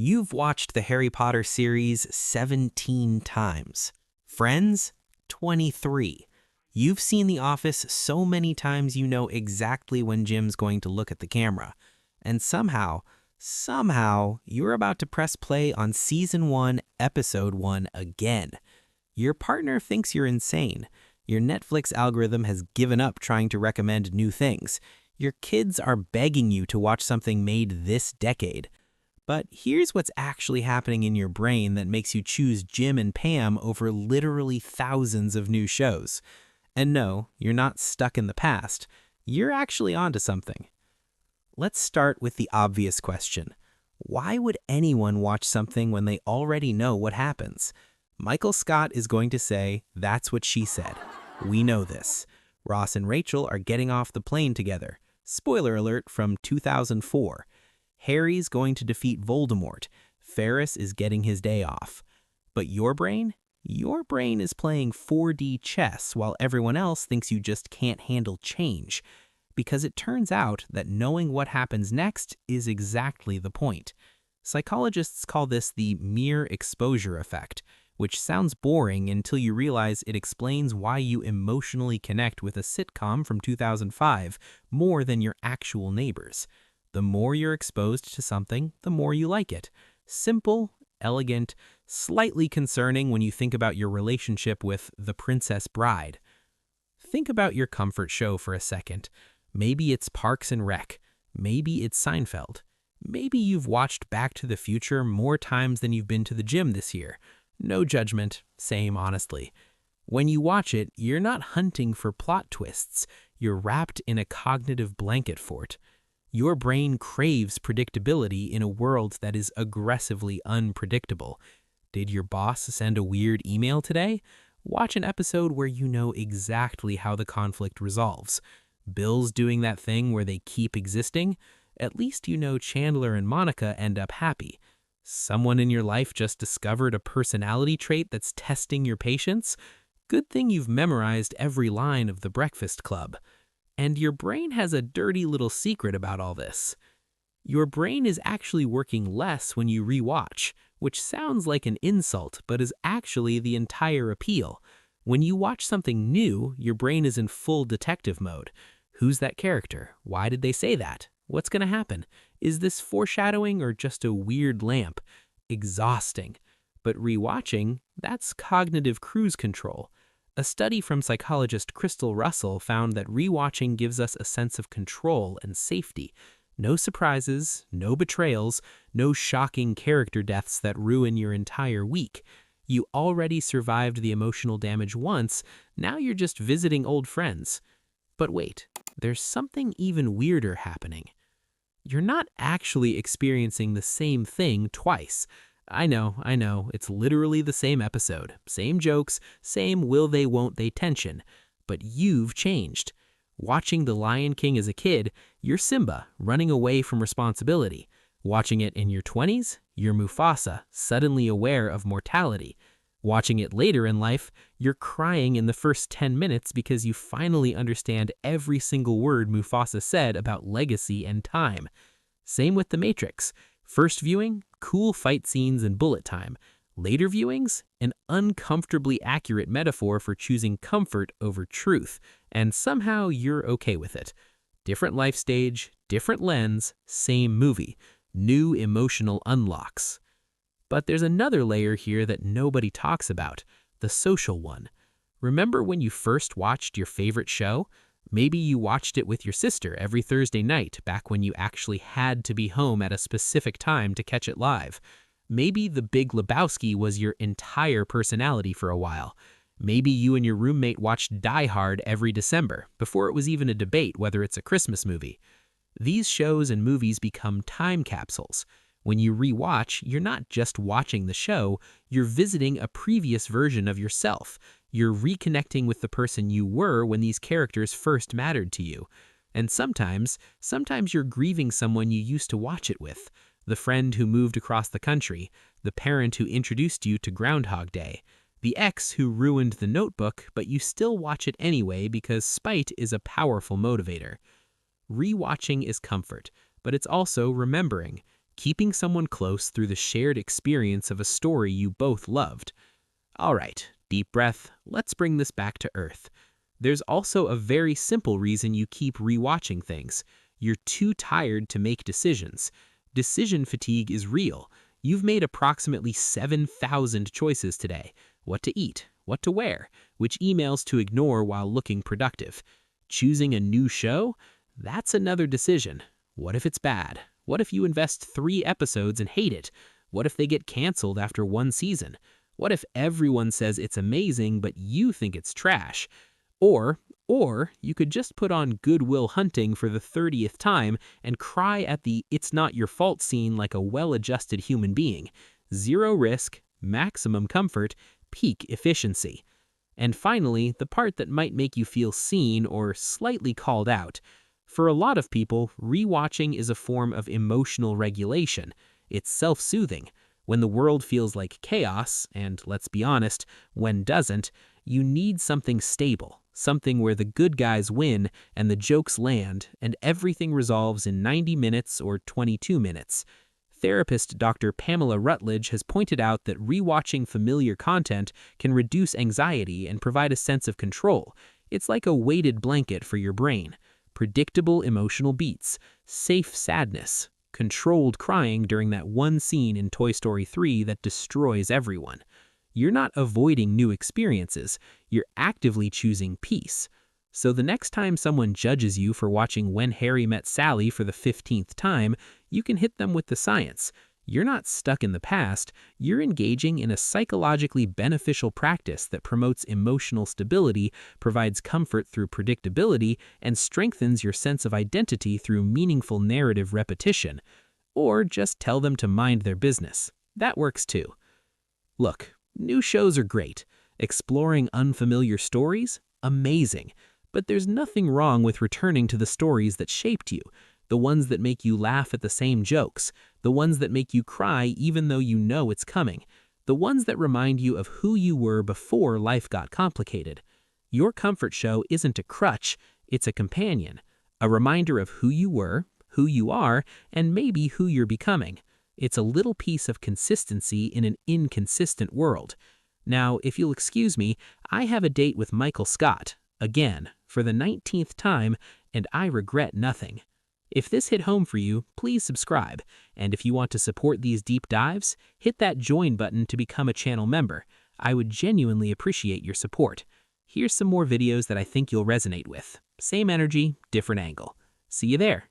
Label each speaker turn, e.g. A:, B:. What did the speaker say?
A: You've watched the Harry Potter series 17 times. Friends, 23. You've seen The Office so many times you know exactly when Jim's going to look at the camera. And somehow, you're about to press play on Season 1, Episode 1 again. Your partner thinks you're insane. Your Netflix algorithm has given up trying to recommend new things. Your kids are begging you to watch something made this decade. But here's what's actually happening in your brain that makes you choose Jim and Pam over literally thousands of new shows. And no, you're not stuck in the past. You're actually onto something. Let's start with the obvious question. Why would anyone watch something when they already know what happens? Michael Scott is going to say, "That's what she said." We know this. Ross and Rachel are getting off the plane together. Spoiler alert from 2004. Harry's going to defeat Voldemort. Ferris is getting his day off. But your brain? Your brain is playing 4D chess while everyone else thinks you just can't handle change. Because it turns out that knowing what happens next is exactly the point. Psychologists call this the mere exposure effect, which sounds boring until you realize it explains why you emotionally connect with a sitcom from 2005 more than your actual neighbors. The more you're exposed to something, the more you like it. Simple, elegant, slightly concerning when you think about your relationship with The Princess Bride. Think about your comfort show for a second. Maybe it's Parks and Rec. Maybe it's Seinfeld. Maybe you've watched Back to the Future more times than you've been to the gym this year. No judgment, same honestly. When you watch it, you're not hunting for plot twists. You're wrapped in a cognitive blanket fort. Your brain craves predictability in a world that is aggressively unpredictable. Did your boss send a weird email today? Watch an episode where you know exactly how the conflict resolves. Bill's doing that thing where they keep existing? At least you know Chandler and Monica end up happy. Someone in your life just discovered a personality trait that's testing your patience? Good thing you've memorized every line of The Breakfast Club. And your brain has a dirty little secret about all this. Your brain is actually working less when you rewatch, which sounds like an insult, but is actually the entire appeal. When you watch something new, your brain is in full detective mode. Who's that character? Why did they say that? What's going to happen? Is this foreshadowing or just a weird lamp? Exhausting. But rewatching, that's cognitive cruise control. A study from psychologist Crystal Russell found that rewatching gives us a sense of control and safety. No surprises, no betrayals, no shocking character deaths that ruin your entire week. You already survived the emotional damage once, now you're just visiting old friends. But wait, there's something even weirder happening. You're not actually experiencing the same thing twice. I know, it's literally the same episode, same jokes, same will they won't they tension, but you've changed. Watching The Lion King as a kid, you're Simba, running away from responsibility. Watching it in your 20s, you're Mufasa, suddenly aware of mortality. Watching it later in life, you're crying in the first 10 minutes because you finally understand every single word Mufasa said about legacy and time. Same with The Matrix. First viewing, cool fight scenes and bullet time. Later viewings, an uncomfortably accurate metaphor for choosing comfort over truth, and somehow you're okay with it. Different life stage, different lens, same movie. New emotional unlocks. But there's another layer here that nobody talks about, the social one. Remember when you first watched your favorite show? Maybe you watched it with your sister every Thursday night back when you actually had to be home at a specific time to catch it live. Maybe The Big Lebowski was your entire personality for a while. Maybe you and your roommate watched Die Hard every December, before it was even a debate whether it's a Christmas movie. These shows and movies become time capsules. When you rewatch, you're not just watching the show, you're visiting a previous version of yourself. You're reconnecting with the person you were when these characters first mattered to you. And sometimes you're grieving someone you used to watch it with. The friend who moved across the country, the parent who introduced you to Groundhog Day, the ex who ruined The Notebook, but you still watch it anyway because spite is a powerful motivator. Rewatching is comfort, but it's also remembering. keeping someone close through the shared experience of a story you both loved. All right, deep breath, let's bring this back to earth. There's also a very simple reason you keep rewatching things. You're too tired to make decisions. Decision fatigue is real. You've made approximately 7,000 choices today. What to eat, what to wear, which emails to ignore while looking productive. Choosing a new show? That's another decision. What if it's bad? What if you invest 3 episodes and hate it? What if they get canceled after 1 season? What if everyone says it's amazing but you think it's trash? Or you could just put on Good Will Hunting for the 30th time and cry at the "it's not your fault" scene like a well-adjusted human being. 0 risk, maximum comfort, peak efficiency. And finally, the part that might make you feel seen or slightly called out. For a lot of people, rewatching is a form of emotional regulation. It's self-soothing. When the world feels like chaos, and let's be honest, when doesn't, you need something stable, something where the good guys win and the jokes land and everything resolves in 90 minutes or 22 minutes. Therapist Dr. Pamela Rutledge has pointed out that rewatching familiar content can reduce anxiety and provide a sense of control. It's like a weighted blanket for your brain. Predictable emotional beats, safe sadness, controlled crying during that one scene in Toy Story 3 that destroys everyone. You're not avoiding new experiences, you're actively choosing peace. So the next time someone judges you for watching When Harry Met Sally for the 15th time, you can hit them with the science. You're not stuck in the past, you're engaging in a psychologically beneficial practice that promotes emotional stability, provides comfort through predictability, and strengthens your sense of identity through meaningful narrative repetition. Or just tell them to mind their business. That works too. Look, new shows are great. Exploring unfamiliar stories? Amazing. But there's nothing wrong with returning to the stories that shaped you, the ones that make you laugh at the same jokes, the ones that make you cry even though you know it's coming, the ones that remind you of who you were before life got complicated. Your comfort show isn't a crutch, it's a companion, a reminder of who you were, who you are, and maybe who you're becoming. It's a little piece of consistency in an inconsistent world. Now, if you'll excuse me, I have a date with Michael Scott, again, for the 19th time, and I regret nothing. If this hit home for you, please subscribe, and if you want to support these deep dives, hit that join button to become a channel member. I would genuinely appreciate your support. Here's some more videos that I think you'll resonate with. Same energy, different angle. See you there.